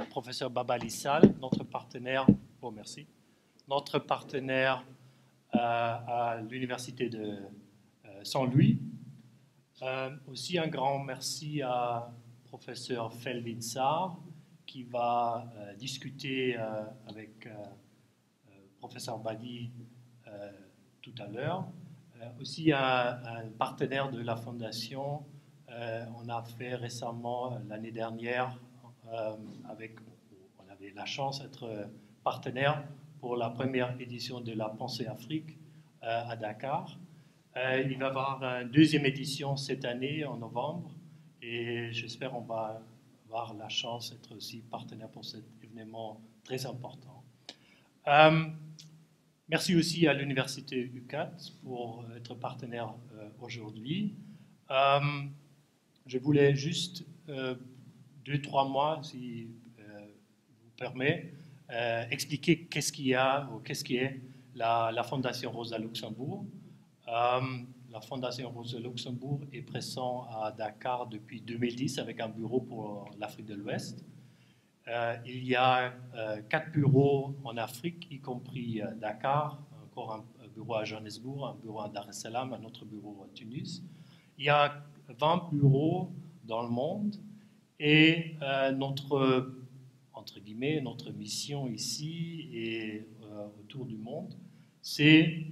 professeur Babali Sall, notre partenaire, merci, notre partenaire à l'Université de Saint-Louis. Aussi un grand merci à professeur Felvin Sarr qui va discuter avec professeur Badi tout à l'heure. Aussi un partenaire de la Fondation. On a fait récemment, l'année dernière, on avait la chance d'être partenaire pour la première édition de la Pensée Afrique à Dakar. Il va y avoir une deuxième édition cette année, en novembre, et j'espère qu'on va avoir la chance d'être aussi partenaire pour cet événement très important. Merci aussi à l'Université UCAT pour être partenaire aujourd'hui. Je voulais juste 2-3 mois, si vous permet, expliquer qu'est-ce qu'il y a ou qu'est-ce qui est la Fondation Rosa Luxembourg. La Fondation Rosa Luxembourg est présente à Dakar depuis 2010 avec un bureau pour l'Afrique de l'Ouest. Il y a 4 bureaux en Afrique, y compris Dakar, encore un bureau à Johannesburg, un bureau à Dar es Salaam, un autre bureau à Tunis. Il y a 20 bureaux dans le monde et notre, entre guillemets, notre mission ici et autour du monde, c'est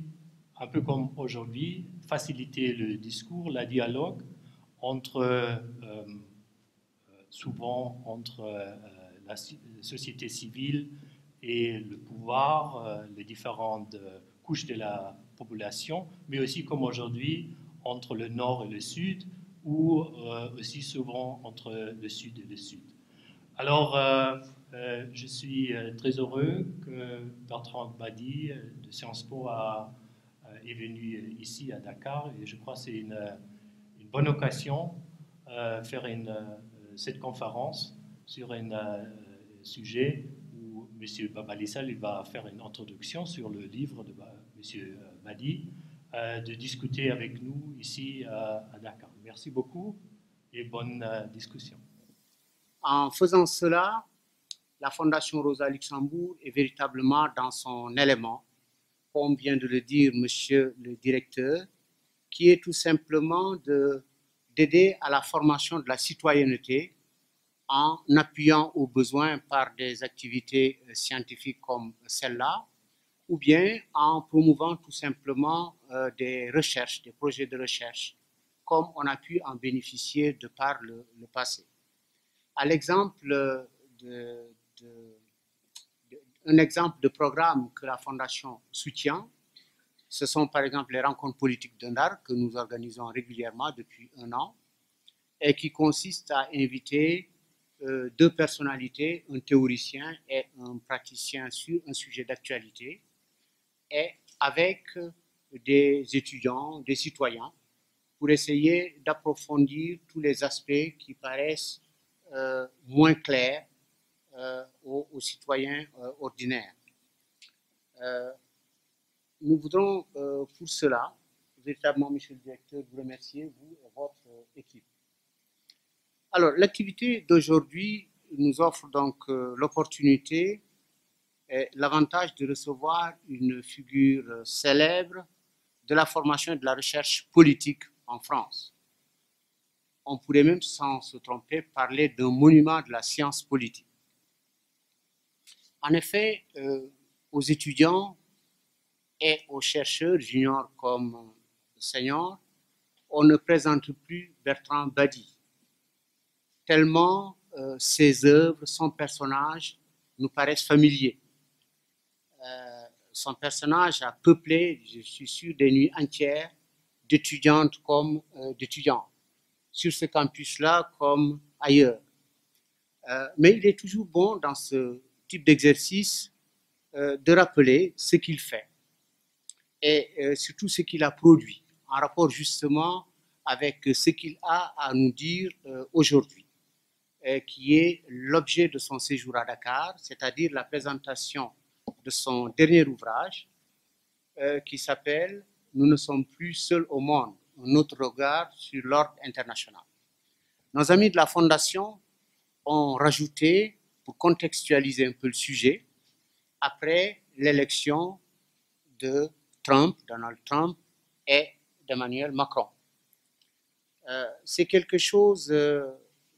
un peu comme aujourd'hui, faciliter le discours, le dialogue entre, souvent entre la société civile et le pouvoir, les différentes couches de la population, mais aussi comme aujourd'hui entre le nord et le sud, ou aussi souvent entre le sud et le sud. Alors, je suis très heureux que Bertrand Badi de Sciences Po est venu ici à Dakar, et je crois que c'est une bonne occasion de faire cette conférence sur un sujet où M. Babali Sall va faire une introduction sur le livre de M. Badi, de discuter avec nous ici à Dakar. Merci beaucoup et bonne discussion. En faisant cela, la Fondation Rosa Luxembourg est véritablement dans son élément, comme vient de le dire monsieur le directeur, qui est tout simplement d'aider à la formation de la citoyenneté en appuyant aux besoins par des activités scientifiques comme celle-là, ou bien en promouvant tout simplement des recherches, des projets de recherche, comme on a pu en bénéficier de par le passé. À l'exemple un exemple de programme que la Fondation soutient, ce sont par exemple les rencontres politiques de Ndar que nous organisons régulièrement depuis 1 an et qui consistent à inviter 2 personnalités, un théoricien et un praticien sur un sujet d'actualité, et avec des étudiants, des citoyens, pour essayer d'approfondir tous les aspects qui paraissent moins clairs aux citoyens ordinaires. Nous voudrons pour cela, véritablement, monsieur le directeur, vous remercier, vous et votre équipe. Alors, l'activité d'aujourd'hui nous offre donc l'opportunité et l'avantage de recevoir une figure célèbre de la formation et de la recherche politique en France. On pourrait même, sans se tromper, parler d'un monument de la science politique. En effet, aux étudiants et aux chercheurs, juniors comme seniors, on ne présente plus Bertrand Badi, tellement ses œuvres, son personnage nous paraissent familiers. Son personnage a peuplé, je suis sûr, des nuits entières d'étudiantes comme d'étudiants, sur ce campus-là comme ailleurs. Mais il est toujours bon dans ce type d'exercice de rappeler ce qu'il fait et surtout ce qu'il a produit en rapport justement avec ce qu'il a à nous dire aujourd'hui, qui est l'objet de son séjour à Dakar, c'est-à-dire la présentation de son dernier ouvrage qui s'appelle « Nous ne sommes plus seuls au monde, un autre regard sur l'ordre international ». Nos amis de la Fondation ont rajouté pour contextualiser un peu le sujet, après l'élection de Trump, Donald Trump, et d'Emmanuel Macron. C'est quelque chose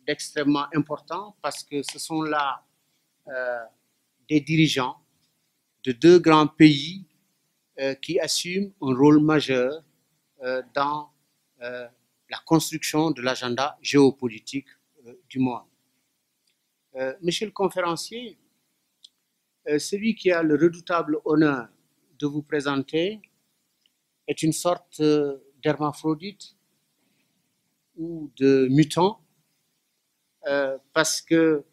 d'extrêmement important parce que ce sont là des dirigeants de deux grands pays qui assument un rôle majeur dans la construction de l'agenda géopolitique du monde. Monsieur le conférencier, celui qui a le redoutable honneur de vous présenter est une sorte d'hermaphrodite ou de mutant, parce que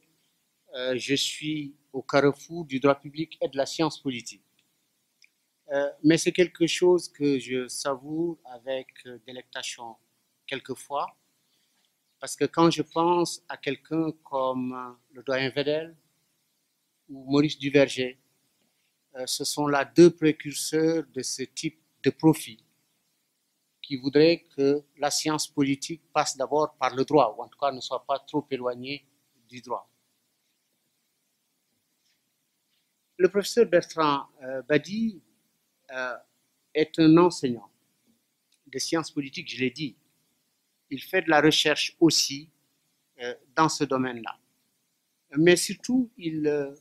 je suis au carrefour du droit public et de la science politique. Mais c'est quelque chose que je savoure avec délectation quelquefois, parce que quand je pense à quelqu'un comme le doyen Vedel ou Maurice Duverger, ce sont là deux précurseurs de ce type de profil qui voudraient que la science politique passe d'abord par le droit, ou en tout cas ne soit pas trop éloignée du droit. Le professeur Bertrand Badi est un enseignant de sciences politiques, je l'ai dit. Il fait de la recherche aussi dans ce domaine-là. Mais surtout, il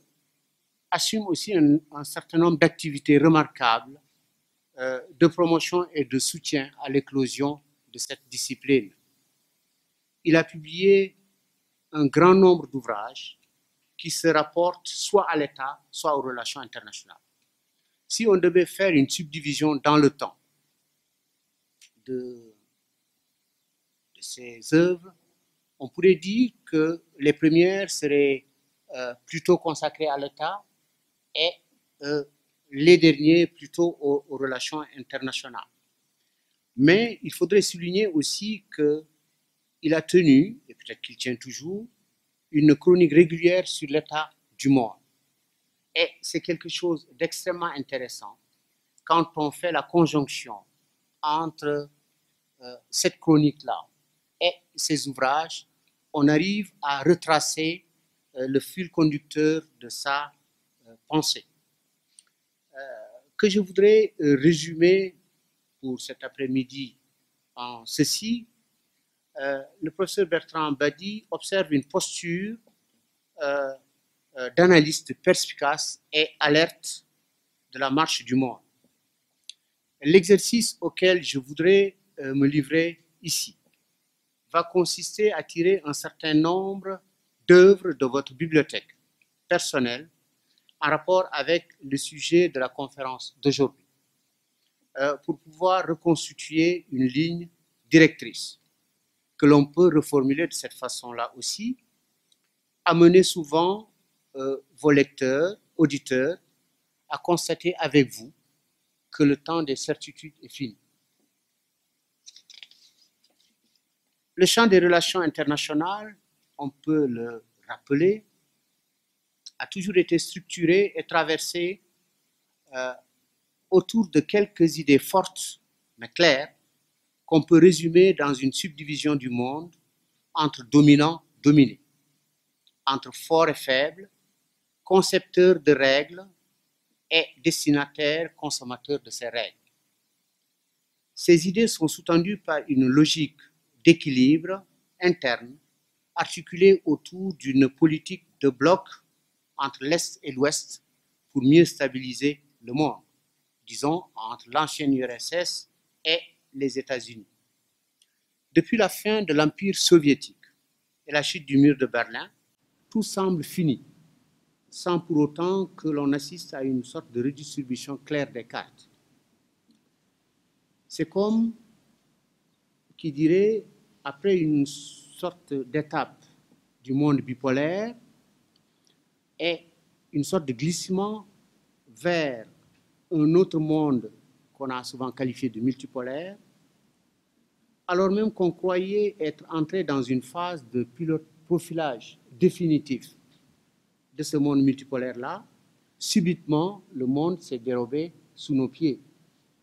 assume aussi un certain nombre d'activités remarquables de promotion et de soutien à l'éclosion de cette discipline. Il a publié un grand nombre d'ouvrages qui se rapportent soit à l'État, soit aux relations internationales. Si on devait faire une subdivision dans le temps de ces œuvres, on pourrait dire que les premières seraient plutôt consacrées à l'État et les derniers plutôt aux relations internationales. Mais il faudrait souligner aussi qu'il a tenu, et peut-être qu'il tient toujours, une chronique régulière sur l'état du monde. Et c'est quelque chose d'extrêmement intéressant quand on fait la conjonction entre cette chronique-là et ces ouvrages, on arrive à retracer le fil conducteur de sa pensée. Que je voudrais résumer pour cet après-midi en ceci. Le professeur Bertrand Badi observe une posture d'analyste perspicace et alerte de la marche du monde. L'exercice auquel je voudrais me livrer ici va consister à tirer un certain nombre d'œuvres de votre bibliothèque personnelle en rapport avec le sujet de la conférence d'aujourd'hui, pour pouvoir reconstituer une ligne directrice que l'on peut reformuler de cette façon-là aussi, amener souvent vos lecteurs, auditeurs, à constater avec vous que le temps des certitudes est fini. Le champ des relations internationales, on peut le rappeler, a toujours été structuré et traversé autour de quelques idées fortes mais claires qu'on peut résumer dans une subdivision du monde entre dominants et dominés, entre forts et faibles, concepteurs de règles et destinataires, consommateurs de ces règles. Ces idées sont sous-tendues par une logique d'équilibre interne articulée autour d'une politique de bloc entre l'Est et l'Ouest pour mieux stabiliser le monde, disons entre l'ancienne URSS et les États-Unis. Depuis la fin de l'Empire soviétique et la chute du mur de Berlin, tout semble fini, sans pour autant que l'on assiste à une sorte de redistribution claire des cartes. C'est comme qui dirait, après une sorte d'étape du monde bipolaire et une sorte de glissement vers un autre monde qu'on a souvent qualifié de multipolaire, alors même qu'on croyait être entré dans une phase de profilage définitif de ce monde multipolaire-là, subitement, le monde s'est dérobé sous nos pieds.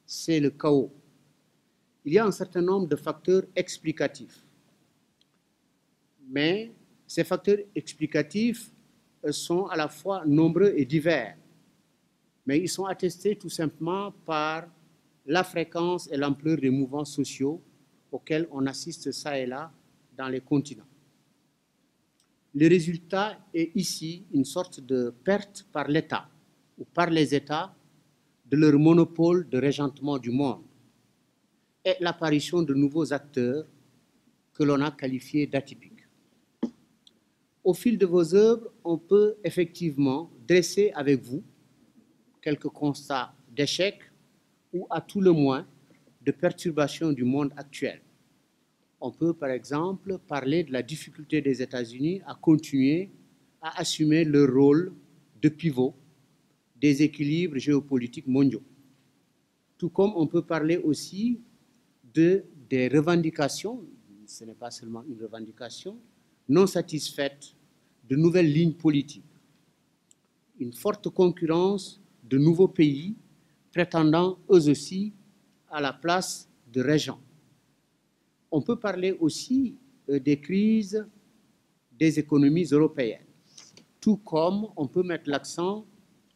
C'est le chaos. Il y a un certain nombre de facteurs explicatifs. Mais ces facteurs explicatifs sont à la fois nombreux et divers, mais ils sont attestés tout simplement par la fréquence et l'ampleur des mouvements sociaux auxquels on assiste ça et là dans les continents. Le résultat est ici une sorte de perte par l'État ou par les États de leur monopole de régentement du monde et l'apparition de nouveaux acteurs que l'on a qualifiés d'atypiques. Au fil de vos œuvres, on peut effectivement dresser avec vous quelques constats d'échecs ou à tout le moins de perturbations du monde actuel. On peut par exemple parler de la difficulté des États-Unis à continuer à assumer leur rôle de pivot des équilibres géopolitiques mondiaux. Tout comme on peut parler aussi des revendications, ce n'est pas seulement une revendication, non satisfaites de nouvelles lignes politiques. Une forte concurrence de nouveaux pays prétendant eux aussi à la place de régents. On peut parler aussi des crises des économies européennes, tout comme on peut mettre l'accent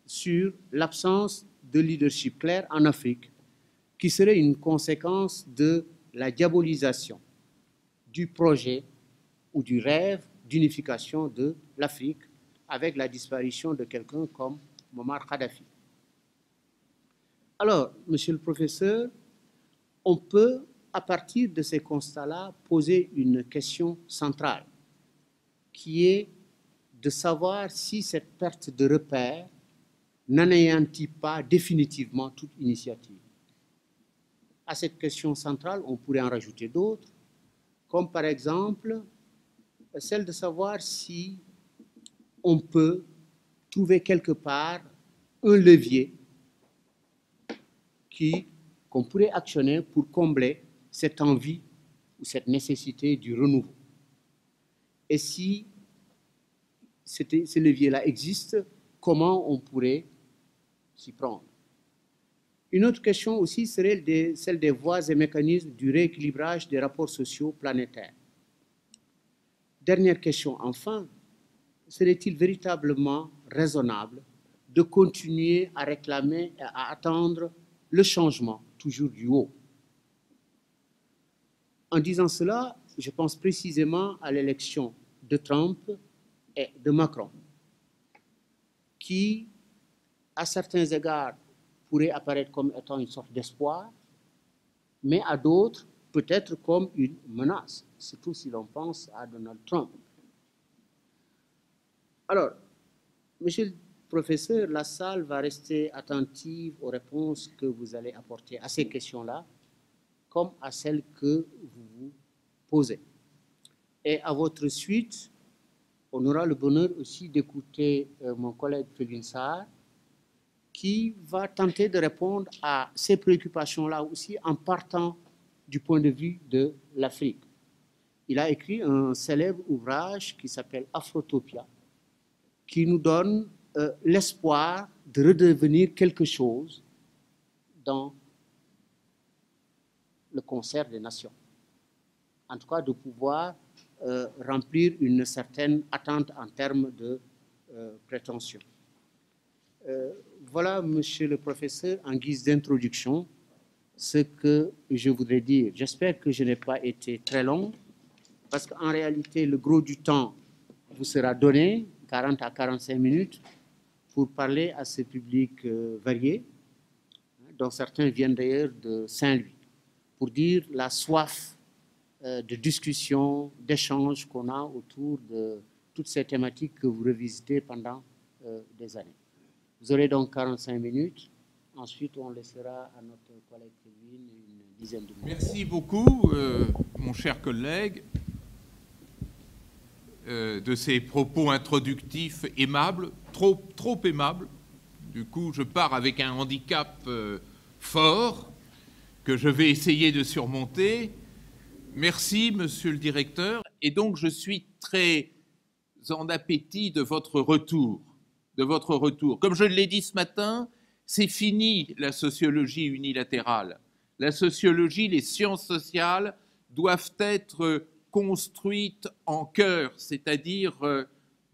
sur l'absence de leadership clair en Afrique, qui serait une conséquence de la diabolisation du projet ou du rêve d'unification de l'Afrique avec la disparition de quelqu'un comme Muammar Kadhafi. Alors, monsieur le professeur, on peut, à partir de ces constats-là, poser une question centrale, qui est de savoir si cette perte de repère n'anéantit pas définitivement toute initiative. À cette question centrale, on pourrait en rajouter d'autres, comme par exemple celle de savoir si on peut trouver quelque part un levier qu'on pourrait actionner pour combler cette envie ou cette nécessité du renouveau. Et si ce levier-là existe, comment on pourrait s'y prendre? Une autre question aussi serait celle des voies et mécanismes du rééquilibrage des rapports sociaux planétaires. Dernière question enfin, serait-il véritablement raisonnable de continuer à réclamer et à attendre le changement, toujours du haut? En disant cela, je pense précisément à l'élection de Trump et de Macron, qui, à certains égards, pourrait apparaître comme étant une sorte d'espoir, mais à d'autres, peut-être comme une menace, surtout si l'on pense à Donald Trump. Alors, monsieur le professeur, la salle va rester attentive aux réponses que vous allez apporter à ces questions-là, comme à celles que vous vous posez. Et à votre suite, on aura le bonheur aussi d'écouter mon collègue Felwine Sarr, qui va tenter de répondre à ces préoccupations-là aussi en partant du point de vue de l'Afrique. Il a écrit un célèbre ouvrage qui s'appelle Afrotopia, qui nous donne l'espoir de redevenir quelque chose dans le concert des nations. En tout cas, de pouvoir remplir une certaine attente en termes de prétention. Voilà, monsieur le professeur, en guise d'introduction, ce que je voudrais dire. J'espère que je n'ai pas été très long, parce qu'en réalité, le gros du temps vous sera donné, 40 à 45 minutes, pour parler à ce public varié, dont certains viennent d'ailleurs de Saint-Louis, pour dire la soif de discussion, d'échange qu'on a autour de toutes ces thématiques que vous revisitez pendant des années. Vous aurez donc 45 minutes. Ensuite, on laissera à notre collègue Felwine une dizaine de minutes. Merci beaucoup, mon cher collègue, de ces propos introductifs aimables, trop aimables. Du coup, je pars avec un handicap fort que je vais essayer de surmonter. Merci, monsieur le directeur. Et donc, je suis très en appétit de votre retour. Comme je l'ai dit ce matin, c'est fini la sociologie unilatérale. La sociologie, les sciences sociales doivent être construites en chœur, c'est-à-dire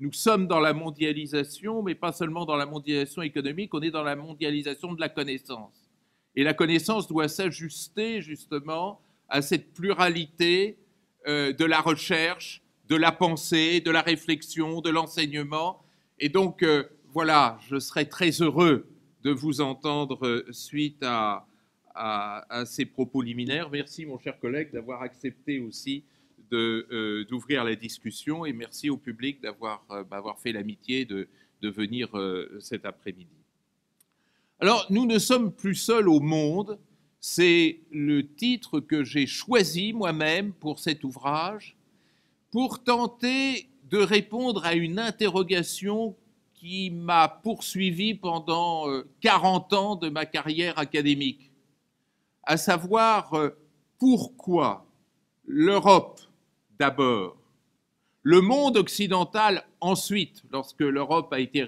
Nous sommes dans la mondialisation, mais pas seulement dans la mondialisation économique, on est dans la mondialisation de la connaissance. Et la connaissance doit s'ajuster justement à cette pluralité de la recherche, de la pensée, de la réflexion, de l'enseignement. Et donc, voilà, je serais très heureux de vous entendre suite à ces propos liminaires. Merci, mon cher collègue, d'avoir accepté aussi d'ouvrir la discussion, et merci au public d'avoir fait l'amitié de venir cet après-midi. Alors, nous ne sommes plus seuls au monde, c'est le titre que j'ai choisi moi-même pour cet ouvrage, pour tenter de répondre à une interrogation qui m'a poursuivi pendant 40 ans de ma carrière académique, à savoir pourquoi l'Europe d'abord, le monde occidental ensuite, lorsque l'Europe a été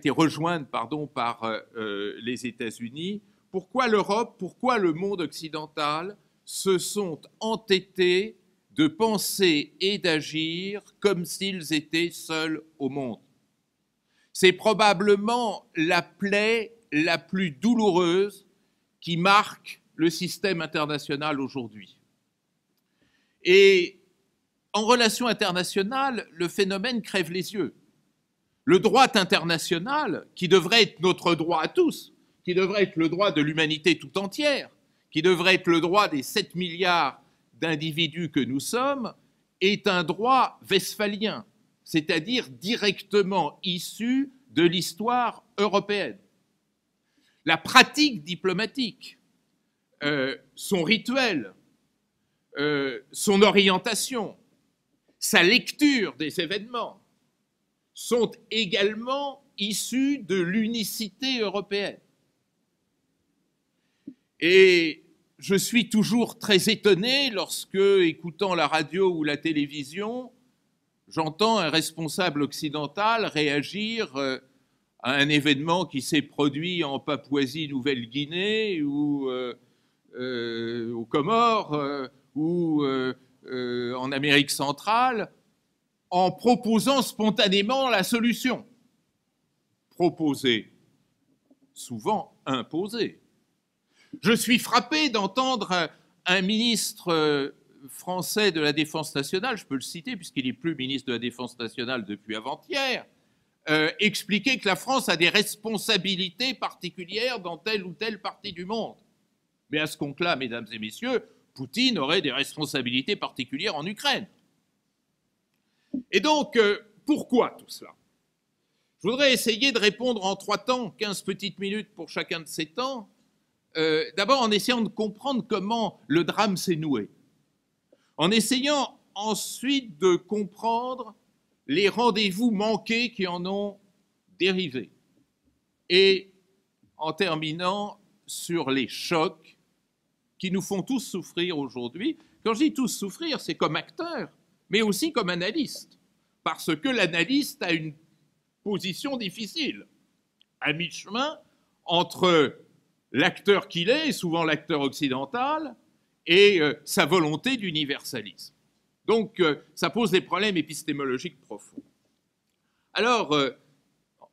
rejointe par les États-Unis, pourquoi l'Europe, pourquoi le monde occidental se sont entêtés de penser et d'agir comme s'ils étaient seuls au monde. C'est probablement la plaie la plus douloureuse qui marque le système international aujourd'hui. Et en relation internationale, le phénomène crève les yeux. Le droit international, qui devrait être notre droit à tous, qui devrait être le droit de l'humanité tout entière, qui devrait être le droit des 7 milliards d'individus que nous sommes, est un droit westphalien, c'est-à-dire directement issu de l'histoire européenne. La pratique diplomatique, son rituel, son orientation, sa lecture des événements sont également issus de l'unicité européenne. Et je suis toujours très étonné lorsque, écoutant la radio ou la télévision, j'entends un responsable occidental réagir à un événement qui s'est produit en Papouasie-Nouvelle-Guinée ou aux Comores ou en Amérique centrale, en proposant spontanément la solution. Proposer, souvent imposer. Je suis frappé d'entendre un ministre français de la Défense nationale, je peux le citer puisqu'il n'est plus ministre de la Défense nationale depuis avant-hier, expliquer que la France a des responsabilités particulières dans telle ou telle partie du monde. Mais à ce compte-là, mesdames et messieurs, Poutine aurait des responsabilités particulières en Ukraine. Et donc, pourquoi tout cela? Je voudrais essayer de répondre en 3 temps, 15 petites minutes pour chacun de ces temps. D'abord en essayant de comprendre comment le drame s'est noué. En essayant ensuite de comprendre les rendez-vous manqués qui en ont dérivé. Et en terminant sur les chocs qui nous font tous souffrir aujourd'hui. Quand je dis tous souffrir, c'est comme acteurs, mais aussi comme analystes. Parce que l'analyste a une position difficile, à mi-chemin entre l'acteur qu'il est, souvent l'acteur occidental, et sa volonté d'universalisme. Donc, ça pose des problèmes épistémologiques profonds. Alors,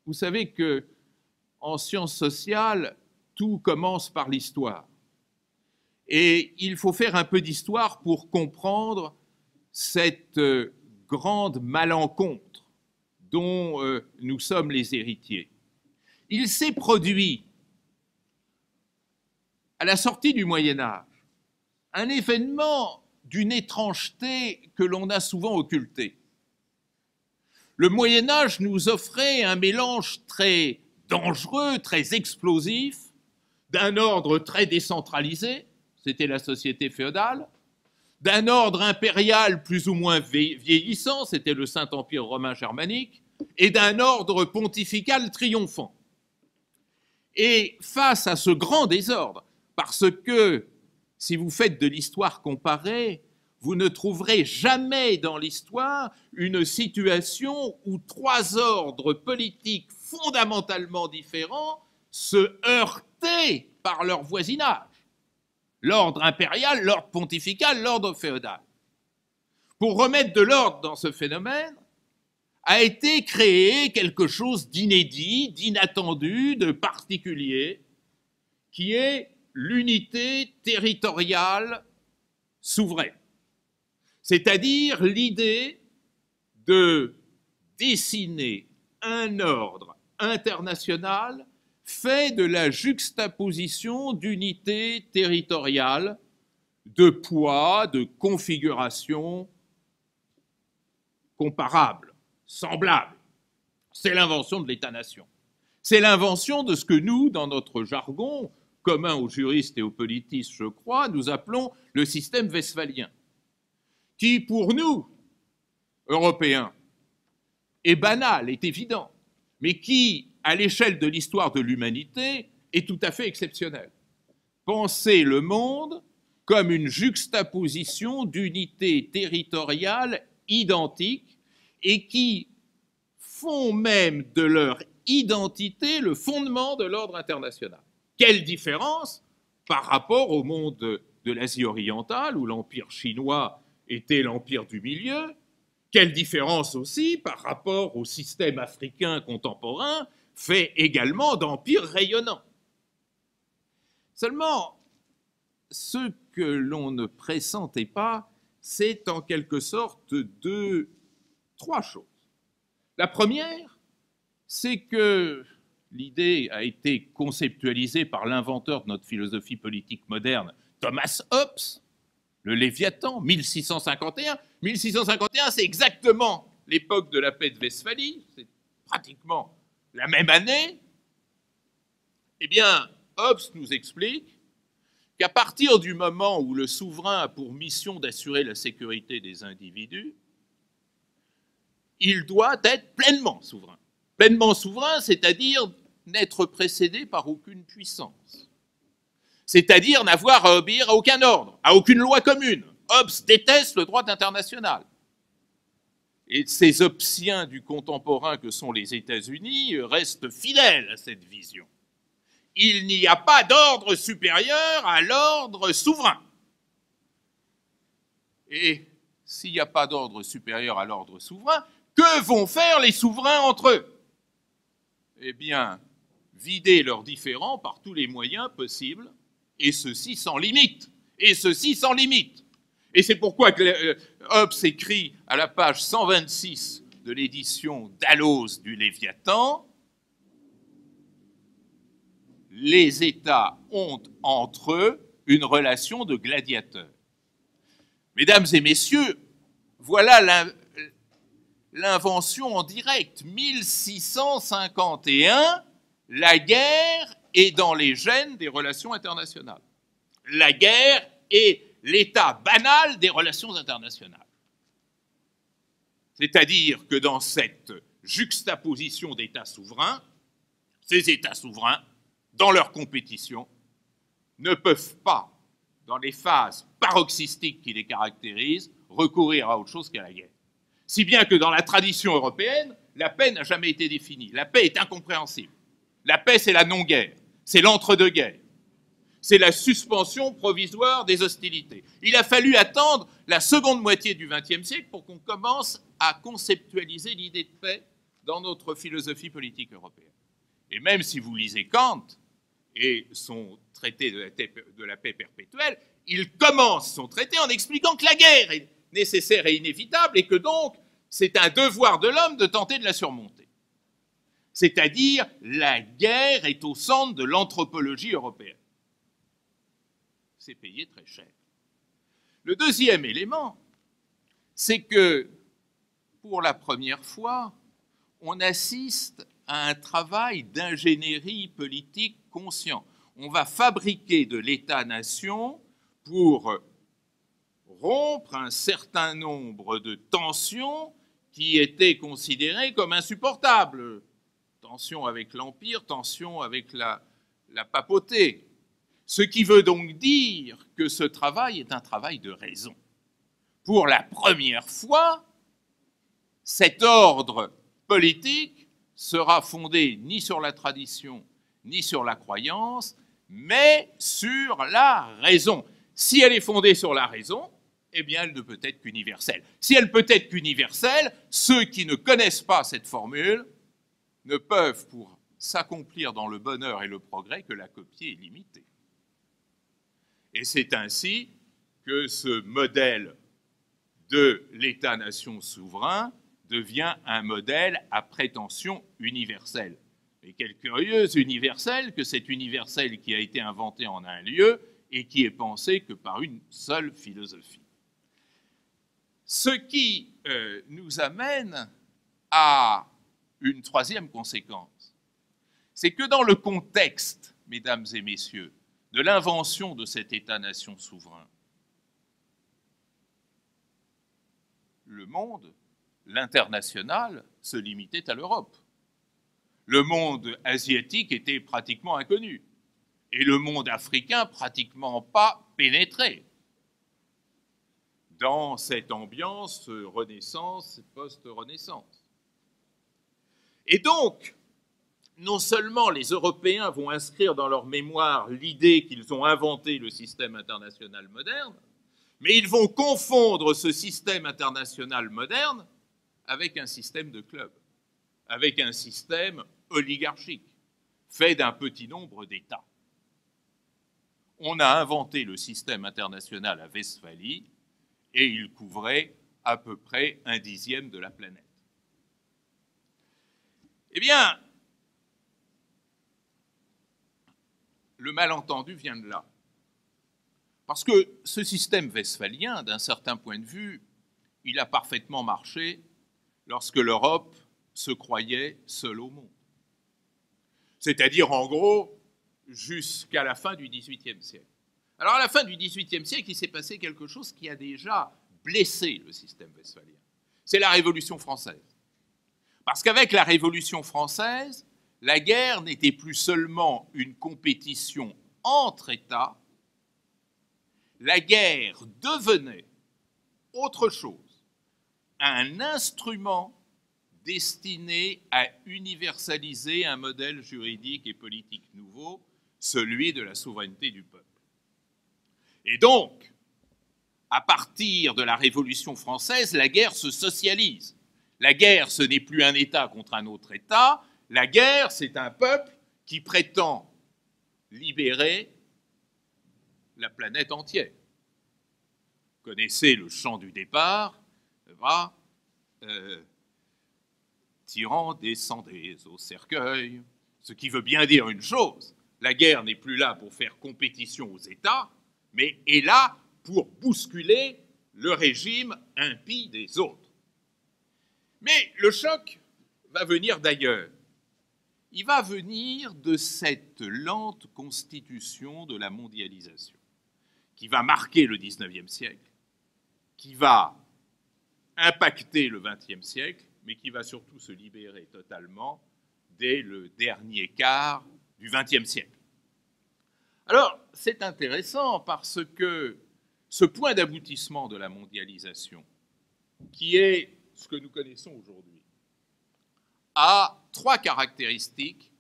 vous savez qu'en sciences sociales, tout commence par l'histoire. Et il faut faire un peu d'histoire pour comprendre cette grande malencontre dont nous sommes les héritiers. Il s'est produit, à la sortie du Moyen-Âge, un événement d'une étrangeté que l'on a souvent occultée. Le Moyen-Âge nous offrait un mélange très dangereux, très explosif, d'un ordre très décentralisé, c'était la société féodale, d'un ordre impérial plus ou moins vieillissant, c'était le Saint-Empire romain germanique, et d'un ordre pontifical triomphant. Et face à ce grand désordre, parce que si vous faites de l'histoire comparée, vous ne trouverez jamais dans l'histoire une situation où 3 ordres politiques fondamentalement différents se heurtaient par leur voisinage. L'ordre impérial, l'ordre pontifical, l'ordre féodal. Pour remettre de l'ordre dans ce phénomène, a été créé quelque chose d'inédit, d'inattendu, de particulier, qui est l'unité territoriale souveraine. C'est-à-dire l'idée de dessiner un ordre international fait de la juxtaposition d'unités territoriales, de poids, de configuration comparables, semblables. C'est l'invention de l'État-nation. C'est l'invention de ce que nous, dans notre jargon, commun aux juristes et aux politistes, je crois, nous appelons le système westphalien, qui, pour nous, Européens, est banal, est évident, mais qui, à l'échelle de l'histoire de l'humanité, est tout à fait exceptionnel. Penser le monde comme une juxtaposition d'unités territoriales identiques et qui font même de leur identité le fondement de l'ordre international. Quelle différence par rapport au monde de l'Asie orientale, où l'empire chinois était l'empire du milieu. Quelle différence aussi par rapport au système africain contemporain, fait également d'empires rayonnants. Seulement, ce que l'on ne pressentait pas, c'est en quelque sorte trois choses. La première, c'est que l'idée a été conceptualisée par l'inventeur de notre philosophie politique moderne, Thomas Hobbes, le Léviathan, 1651. 1651, c'est exactement l'époque de la paix de Westphalie, c'est pratiquement la même année. Eh bien, Hobbes nous explique qu'à partir du moment où le souverain a pour mission d'assurer la sécurité des individus, il doit être pleinement souverain. Pleinement souverain, c'est-à-dire n'être précédé par aucune puissance. C'est-à-dire n'avoir à obéir à aucun ordre, à aucune loi commune. Hobbes déteste le droit international. Et ces Hobbesiens du contemporain que sont les États-Unis restent fidèles à cette vision. Il n'y a pas d'ordre supérieur à l'ordre souverain. Et s'il n'y a pas d'ordre supérieur à l'ordre souverain, que vont faire les souverains entre eux? Eh bien, vider leurs différends par tous les moyens possibles, et ceci sans limite. Et ceci sans limite. Et c'est pourquoi Hobbes écrit à la page 126 de l'édition Dalloz du Léviathan, les États ont entre eux une relation de gladiateurs. Mesdames et messieurs, voilà l'invention en direct. 1651, la guerre est dans les gènes des relations internationales. La guerre est l'état banal des relations internationales. C'est-à-dire que dans cette juxtaposition d'États souverains, ces États souverains, dans leur compétition, ne peuvent pas, dans les phases paroxystiques qui les caractérisent, recourir à autre chose qu'à la guerre. Si bien que dans la tradition européenne, la paix n'a jamais été définie. La paix est incompréhensible. La paix, c'est la non-guerre, c'est l'entre-deux-guerres. C'est la suspension provisoire des hostilités. Il a fallu attendre la seconde moitié du XXe siècle pour qu'on commence à conceptualiser l'idée de paix dans notre philosophie politique européenne. Et même si vous lisez Kant et son traité de la paix perpétuelle, il commence son traité en expliquant que la guerre est nécessaire et inévitable et que donc c'est un devoir de l'homme de tenter de la surmonter. C'est-à-dire, la guerre est au centre de l'anthropologie européenne. C'est payé très cher. Le deuxième élément, c'est que, pour la première fois, on assiste à un travail d'ingénierie politique conscient. On va fabriquer de l'État-nation pour rompre un certain nombre de tensions qui étaient considérées comme insupportables. Tension avec l'Empire, tension avec la papauté. Ce qui veut donc dire que ce travail est un travail de raison. Pour la première fois, cet ordre politique sera fondé ni sur la tradition, ni sur la croyance, mais sur la raison. Si elle est fondée sur la raison, eh bien, elle ne peut être qu'universelle. Si elle peut être qu'universelle, ceux qui ne connaissent pas cette formule ne peuvent, pour s'accomplir dans le bonheur et le progrès, que la copier illimitée. Et c'est ainsi que ce modèle de l'État-nation souverain devient un modèle à prétention universelle. Et quelle curieuse universelle que cet universel qui a été inventé en un lieu et qui est pensé que par une seule philosophie. Ce qui nous amène à une troisième conséquence, c'est que dans le contexte, mesdames et messieurs, de l'invention de cet État-nation souverain, le monde, l'international, se limitait à l'Europe. Le monde asiatique était pratiquement inconnu et le monde africain pratiquement pas pénétré dans cette ambiance Renaissance, post-Renaissance. Et donc, non seulement les Européens vont inscrire dans leur mémoire l'idée qu'ils ont inventé le système international moderne, mais ils vont confondre ce système international moderne avec un système de clubs, avec un système oligarchique, fait d'un petit nombre d'États. On a inventé le système international à Westphalie et il couvrait à peu près 1/10 de la planète. Eh bien, le malentendu vient de là. Parce que ce système westphalien, d'un certain point de vue, il a parfaitement marché lorsque l'Europe se croyait seule au monde. C'est-à-dire, en gros, jusqu'à la fin du XVIIIe siècle. Alors, à la fin du XVIIIe siècle, il s'est passé quelque chose qui a déjà blessé le système westphalien. C'est la Révolution française. Parce qu'avec la Révolution française, la guerre n'était plus seulement une compétition entre États, la guerre devenait autre chose, un instrument destiné à universaliser un modèle juridique et politique nouveau, celui de la souveraineté du peuple. Et donc, à partir de la Révolution française, la guerre se socialise. La guerre, ce n'est plus un État contre un autre État. La guerre, c'est un peuple qui prétend libérer la planète entière. Vous connaissez le chant du départ, tyran, descendez au cercueil, ce qui veut bien dire une chose, la guerre n'est plus là pour faire compétition aux États, mais est là pour bousculer le régime impie des autres. Mais le choc va venir d'ailleurs. Il va venir de cette lente constitution de la mondialisation, qui va marquer le XIXe siècle, qui va impacter le XXe siècle, mais qui va surtout se libérer totalement dès le dernier quart du XXe siècle. Alors, c'est intéressant parce que ce point d'aboutissement de la mondialisation, qui est ce que nous connaissons aujourd'hui, a trois caractéristiques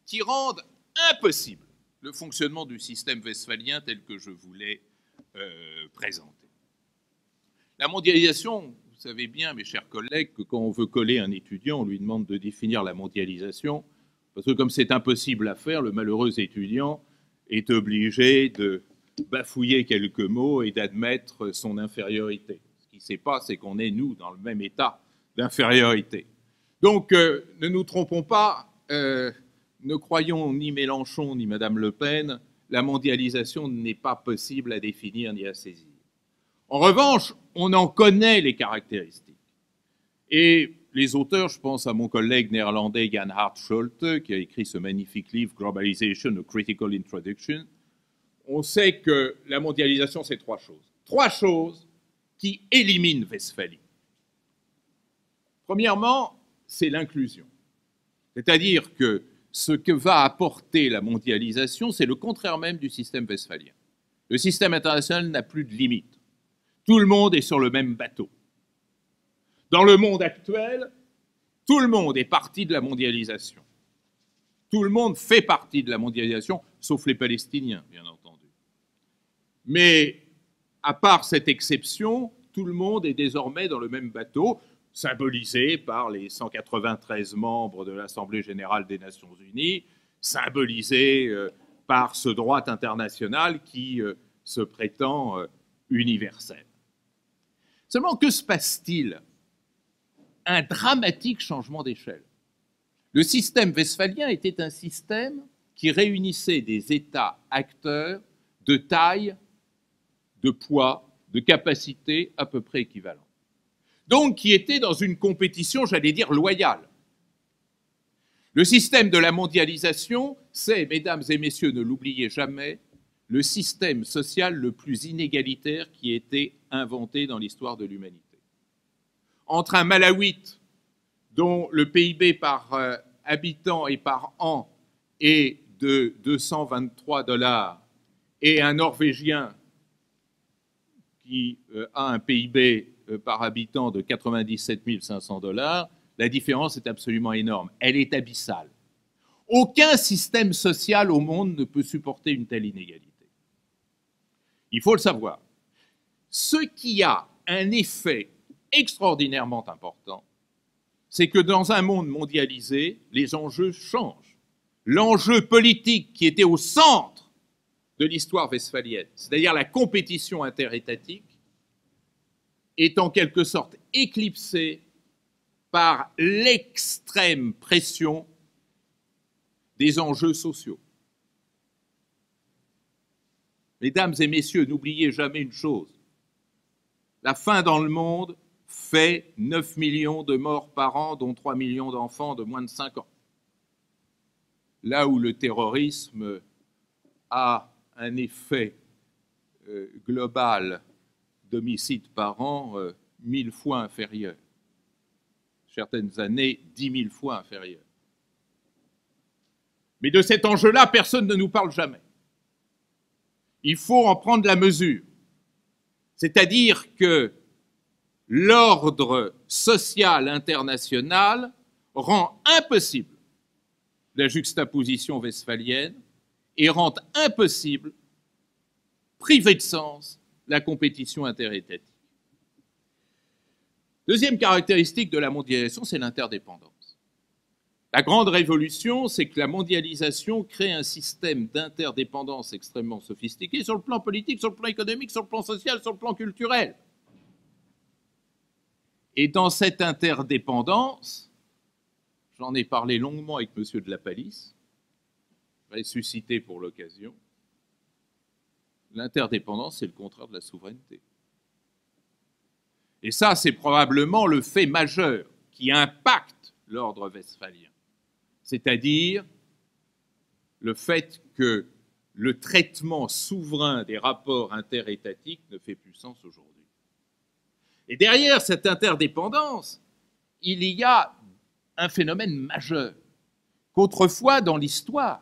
qui rendent impossible le fonctionnement du système westphalien tel que je vous l'ai présenté. La mondialisation, vous savez bien, mes chers collègues, que quand on veut coller un étudiant, on lui demande de définir la mondialisation, parce que comme c'est impossible à faire, le malheureux étudiant est obligé de bafouiller quelques mots et d'admettre son infériorité. Ce qui ne sait pas, c'est qu'on est, nous, dans le même état d'infériorité. Donc, ne nous trompons pas, ne croyons ni Mélenchon ni Madame Le Pen, la mondialisation n'est pas possible à définir ni à saisir. En revanche, on en connaît les caractéristiques. Et les auteurs, je pense à mon collègue néerlandais Jan Hart Scholte, qui a écrit ce magnifique livre « Globalization, a Critical Introduction », on sait que la mondialisation, c'est trois choses. Trois choses qui éliminent Westphalie. Premièrement, c'est l'inclusion. C'est-à-dire que ce que va apporter la mondialisation, c'est le contraire même du système westphalien. Le système international n'a plus de limites. Tout le monde est sur le même bateau. Dans le monde actuel, tout le monde est partie de la mondialisation. Tout le monde fait partie de la mondialisation, sauf les Palestiniens, bien entendu. Mais à part cette exception, tout le monde est désormais dans le même bateau, symbolisé par les 193 membres de l'Assemblée générale des Nations unies, symbolisé par ce droit international qui se prétend universel. Seulement, que se passe-t-il? Un dramatique changement d'échelle. Le système westphalien était un système qui réunissait des États acteurs de taille, de poids, de capacité à peu près équivalents. Donc qui étaient dans une compétition, j'allais dire, loyale. Le système de la mondialisation, c'est, mesdames et messieurs, ne l'oubliez jamais, le système social le plus inégalitaire qui ait été inventé dans l'histoire de l'humanité. Entre un Malawite, dont le PIB par habitant et par an est de 223 $, et un Norvégien qui a un PIB par habitant de 97 500 $, la différence est absolument énorme. Elle est abyssale. Aucun système social au monde ne peut supporter une telle inégalité. Il faut le savoir. Ce qui a un effet extraordinairement important, c'est que dans un monde mondialisé, les enjeux changent. L'enjeu politique qui était au centre de l'histoire westphalienne, c'est-à-dire la compétition interétatique, est en quelque sorte éclipsé par l'extrême pression des enjeux sociaux. Mesdames et messieurs, n'oubliez jamais une chose. La faim dans le monde fait 9 millions de morts par an, dont 3 millions d'enfants de moins de 5 ans. Là où le terrorisme a un effet global d'homicides par an 1000 fois inférieur. Certaines années, 10 000 fois inférieur. Mais de cet enjeu-là, personne ne nous parle jamais. Il faut en prendre la mesure. C'est-à-dire que l'ordre social international rend impossible la juxtaposition westphalienne et rend impossible, privé de sens, la compétition interétatique. Deuxième caractéristique de la mondialisation, c'est l'interdépendance. La grande révolution, c'est que la mondialisation crée un système d'interdépendance extrêmement sophistiqué sur le plan politique, sur le plan économique, sur le plan social, sur le plan culturel. Et dans cette interdépendance, j'en ai parlé longuement avec M. de la Palisse, ressuscité pour l'occasion, l'interdépendance, c'est le contraire de la souveraineté. Et ça, c'est probablement le fait majeur qui impacte l'ordre westphalien. C'est-à-dire le fait que le traitement souverain des rapports interétatiques ne fait plus sens aujourd'hui. Et derrière cette interdépendance, il y a un phénomène majeur, qu'autrefois, dans l'histoire,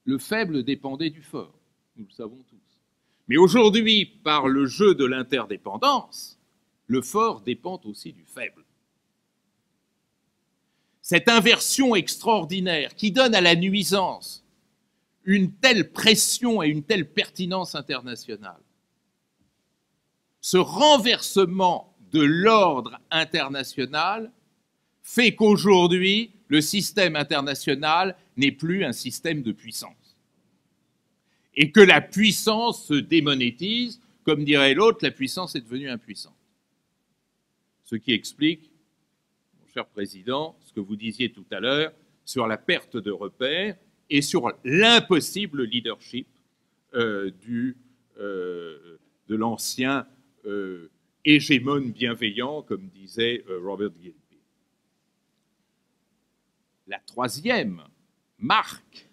le faible dépendait du fort. Nous le savons tous. Mais aujourd'hui, par le jeu de l'interdépendance, le fort dépend aussi du faible. Cette inversion extraordinaire qui donne à la nuisance une telle pression et une telle pertinence internationale, ce renversement de l'ordre international fait qu'aujourd'hui, le système international n'est plus un système de puissance. Et que la puissance se démonétise, comme dirait l'autre, la puissance est devenue impuissante. Ce qui explique, mon cher Président, ce que vous disiez tout à l'heure sur la perte de repères et sur l'impossible leadership de l'ancien hégémone bienveillant, comme disait Robert Gilpin. La troisième marque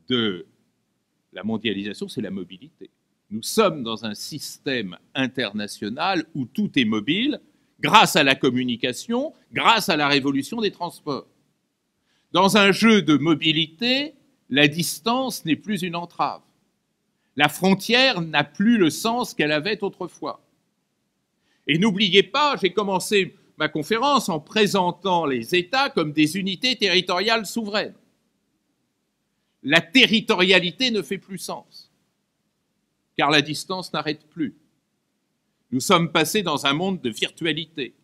de la mondialisation, c'est la mobilité. Nous sommes dans un système international où tout est mobile, grâce à la communication, grâce à la révolution des transports. Dans un jeu de mobilité, la distance n'est plus une entrave. La frontière n'a plus le sens qu'elle avait autrefois. Et n'oubliez pas, j'ai commencé ma conférence en présentant les États comme des unités territoriales souveraines. La territorialité ne fait plus sens, car la distance n'arrête plus. Nous sommes passés dans un monde de virtualité.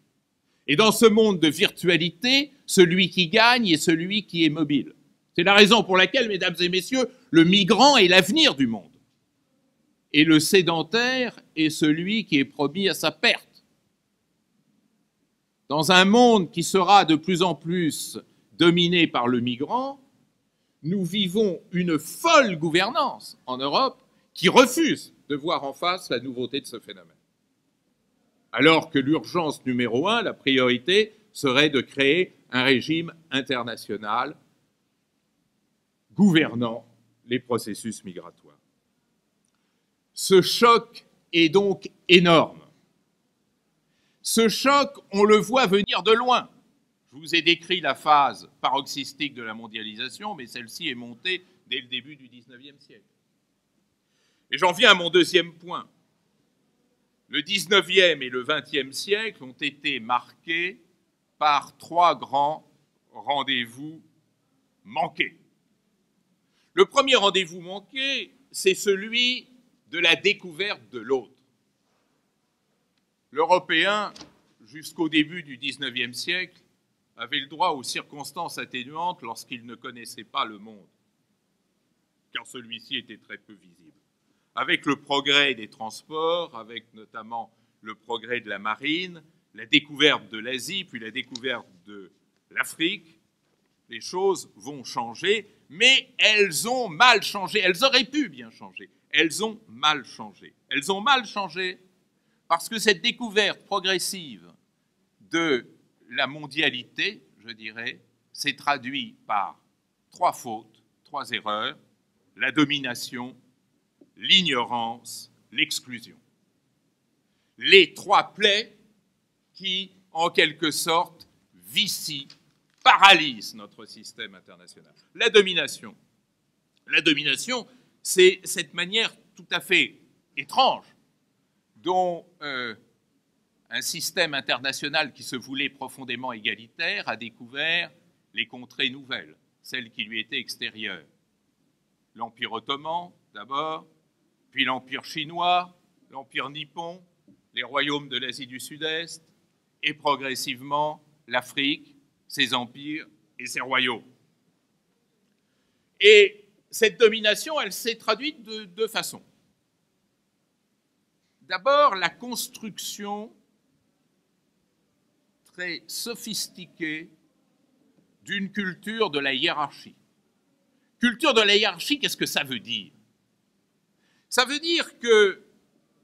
Et dans ce monde de virtualité, celui qui gagne est celui qui est mobile. C'est la raison pour laquelle, mesdames et messieurs, le migrant est l'avenir du monde. Et le sédentaire est celui qui est promis à sa perte. Dans un monde qui sera de plus en plus dominé par le migrant, nous vivons une folle gouvernance en Europe qui refuse de voir en face la nouveauté de ce phénomène. Alors que l'urgence numéro 1, la priorité, serait de créer un régime international gouvernant les processus migratoires. Ce choc est donc énorme. Ce choc, on le voit venir de loin. Je vous ai décrit la phase paroxystique de la mondialisation, mais celle-ci est montée dès le début du XIXe siècle. Et j'en viens à mon deuxième point. Le XIXe et le XXe siècle ont été marqués par 3 grands rendez-vous manqués. Le premier rendez-vous manqué, c'est celui de la découverte de l'autre. L'Européen, jusqu'au début du XIXe siècle, avait le droit aux circonstances atténuantes lorsqu'il ne connaissait pas le monde, car celui-ci était très peu visible. Avec le progrès des transports, avec notamment le progrès de la marine, la découverte de l'Asie, puis la découverte de l'Afrique, les choses vont changer, mais elles ont mal changé. Elles auraient pu bien changer. Elles ont mal changé. Elles ont mal changé parce que cette découverte progressive de la mondialité, je dirais, s'est traduite par 3 fautes, 3 erreurs: la domination, l'ignorance, l'exclusion. Les 3 plaies qui, en quelque sorte, vicient, paralysent notre système international. La domination. La domination, c'est cette manière tout à fait étrange dont un système international qui se voulait profondément égalitaire a découvert les contrées nouvelles, celles qui lui étaient extérieures. L'Empire ottoman, d'abord, puis l'Empire chinois, l'Empire nippon, les royaumes de l'Asie du Sud-Est, et progressivement l'Afrique, ses empires et ses royaumes. Et cette domination, elle s'est traduite de 2 façons. D'abord, la construction très sophistiquée d'une culture de la hiérarchie. Culture de la hiérarchie, qu'est-ce que ça veut dire? Ça veut dire que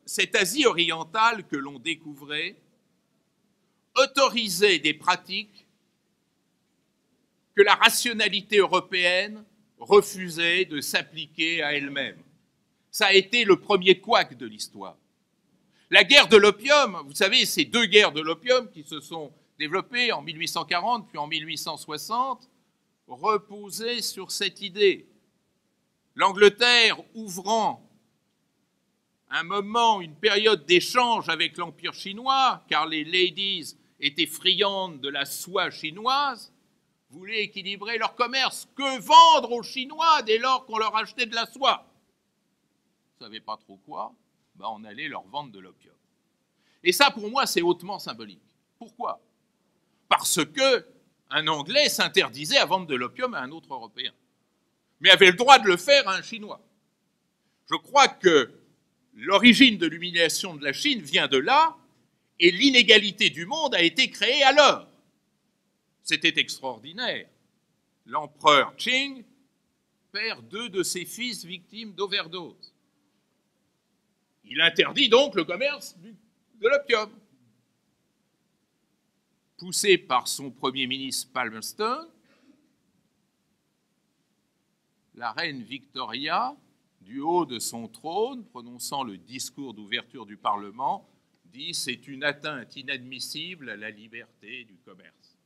cette Asie orientale que l'on découvrait autorisait des pratiques que la rationalité européenne refusait de s'appliquer à elle-même. Ça a été le premier couac de l'histoire. La guerre de l'opium, vous savez, ces 2 guerres de l'opium qui se sont développées en 1840 puis en 1860, reposaient sur cette idée. L'Angleterre ouvrant un moment, une période d'échange avec l'Empire chinois, car les ladies étaient friandes de la soie chinoise, voulaient équilibrer leur commerce. Que vendre aux Chinois dès lors qu'on leur achetait de la soie? Vous ne savez pas trop quoi? Ben, on allait leur vendre de l'opium. Et ça, pour moi, c'est hautement symbolique. Pourquoi? Parce qu'un Anglais s'interdisait à vendre de l'opium à un autre Européen, mais avait le droit de le faire à un Chinois. Je crois que l'origine de l'humiliation de la Chine vient de là, et l'inégalité du monde a été créée alors. C'était extraordinaire. L'empereur Qing perd 2 de ses fils victimes d'overdose. Il interdit donc le commerce de l'opium. Poussé par son premier ministre Palmerston, la reine Victoria, du haut de son trône, prononçant le discours d'ouverture du Parlement, dit « c'est une atteinte inadmissible à la liberté du commerce ».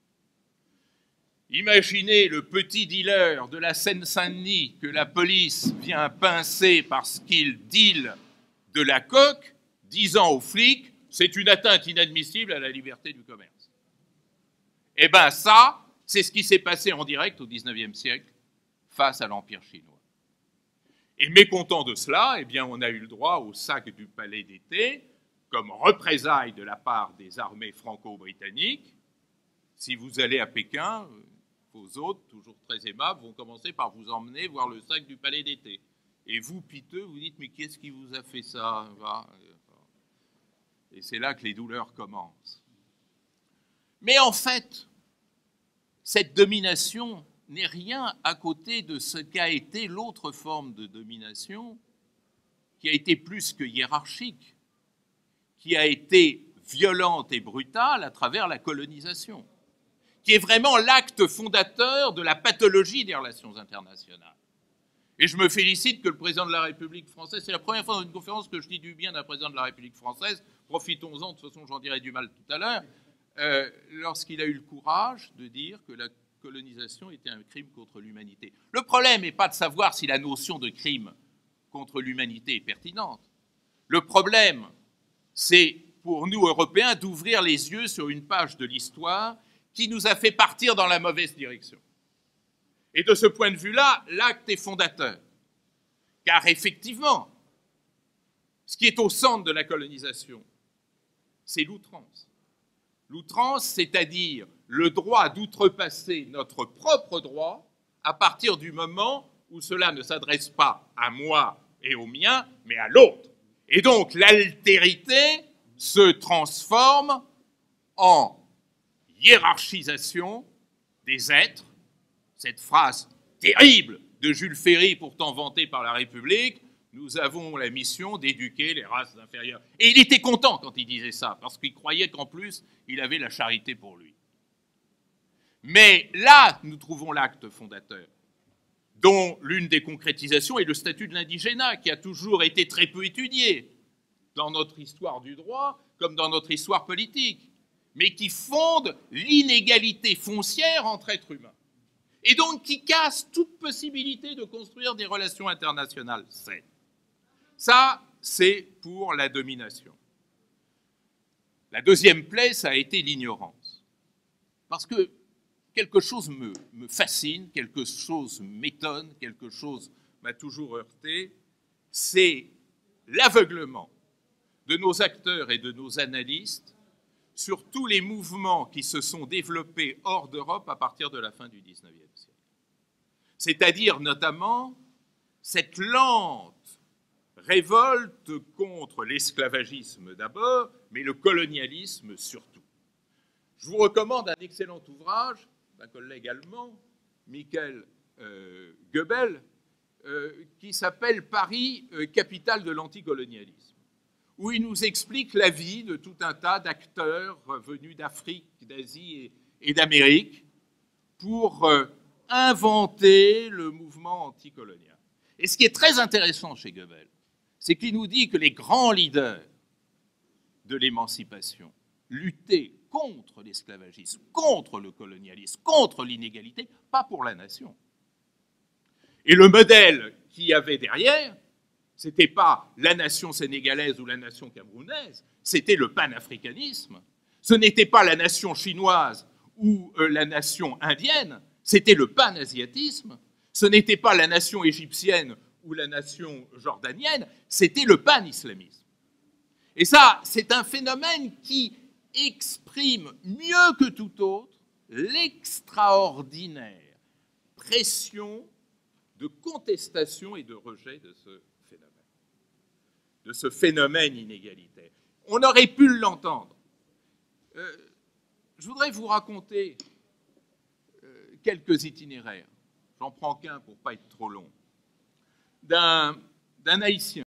Imaginez le petit dealer de la Seine-Saint-Denis que la police vient pincer parce qu'il deal de la coke, disant aux flics « c'est une atteinte inadmissible à la liberté du commerce ». Eh bien ça, c'est ce qui s'est passé en direct au XIXe siècle face à l'Empire chinois. Et mécontent de cela, eh bien, on a eu le droit au sac du palais d'été, comme représailles de la part des armées franco-britanniques. Si vous allez à Pékin, vos hôtes, toujours très aimables, vont commencer par vous emmener voir le sac du palais d'été. Et vous, piteux, vous dites, mais qu'est-ce qui vous a fait ça? Et c'est là que les douleurs commencent. Mais en fait, cette domination n'est rien à côté de ce qu'a été l'autre forme de domination, qui a été plus que hiérarchique, qui a été violente et brutale à travers la colonisation, qui est vraiment l'acte fondateur de la pathologie des relations internationales. Et je me félicite que le président de la République française, c'est la première fois dans une conférence que je dis du bien d'un président de la République française, profitons-en, de toute façon j'en dirai du mal tout à l'heure, lorsqu'il a eu le courage de dire que la colonisation était un crime contre l'humanité. Le problème n'est pas de savoir si la notion de crime contre l'humanité est pertinente. Le problème, c'est pour nous, Européens, d'ouvrir les yeux sur une page de l'histoire qui nous a fait partir dans la mauvaise direction. Et de ce point de vue-là, l'acte est fondateur. Car effectivement, ce qui est au centre de la colonisation, c'est l'outrance. L'outrance, c'est-à-dire le droit d'outrepasser notre propre droit à partir du moment où cela ne s'adresse pas à moi et au mien, mais à l'autre. Et donc l'altérité se transforme en hiérarchisation des êtres, cette phrase terrible de Jules Ferry, pourtant vantée par la République, nous avons la mission d'éduquer les races inférieures. Et il était content quand il disait ça, parce qu'il croyait qu'en plus, il avait la charité pour lui. Mais là, nous trouvons l'acte fondateur, dont l'une des concrétisations est le statut de l'indigénat, qui a toujours été très peu étudié dans notre histoire du droit, comme dans notre histoire politique, mais qui fonde l'inégalité foncière entre êtres humains. Et donc qui casse toute possibilité de construire des relations internationales saines. Ça, c'est pour la domination. La deuxième plaie, ça a été l'ignorance. Parce que quelque chose me fascine, quelque chose m'étonne, quelque chose m'a toujours heurté, c'est l'aveuglement de nos acteurs et de nos analystes sur tous les mouvements qui se sont développés hors d'Europe à partir de la fin du XIXe siècle. C'est-à-dire notamment cette lente révolte contre l'esclavagisme d'abord, mais le colonialisme surtout. Je vous recommande un excellent ouvrage d'un collègue allemand, Michael Goebbels, qui s'appelle « Paris, capitale de l'anticolonialisme », où il nous explique la vie de tout un tas d'acteurs venus d'Afrique, d'Asie et d'Amérique pour inventer le mouvement anticolonial. Et ce qui est très intéressant chez Goebbels, c'est qu'il nous dit que les grands leaders de l'émancipation luttaient contre l'esclavagisme, contre le colonialisme, contre l'inégalité, pas pour la nation. Et le modèle qu'il y avait derrière, ce n'était pas la nation sénégalaise ou la nation camerounaise, c'était le panafricanisme. Ce n'était pas la nation chinoise ou la nation indienne, c'était le panasiatisme. Ce n'était pas la nation égyptienne ou la nation jordanienne, c'était le pan-islamisme. Et ça, c'est un phénomène qui exprime mieux que tout autre l'extraordinaire pression de contestation et de rejet de ce phénomène inégalitaire. On aurait pu l'entendre. Je voudrais vous raconter quelques itinéraires. J'en prends qu'un pour ne pas être trop long. D'un Haïtien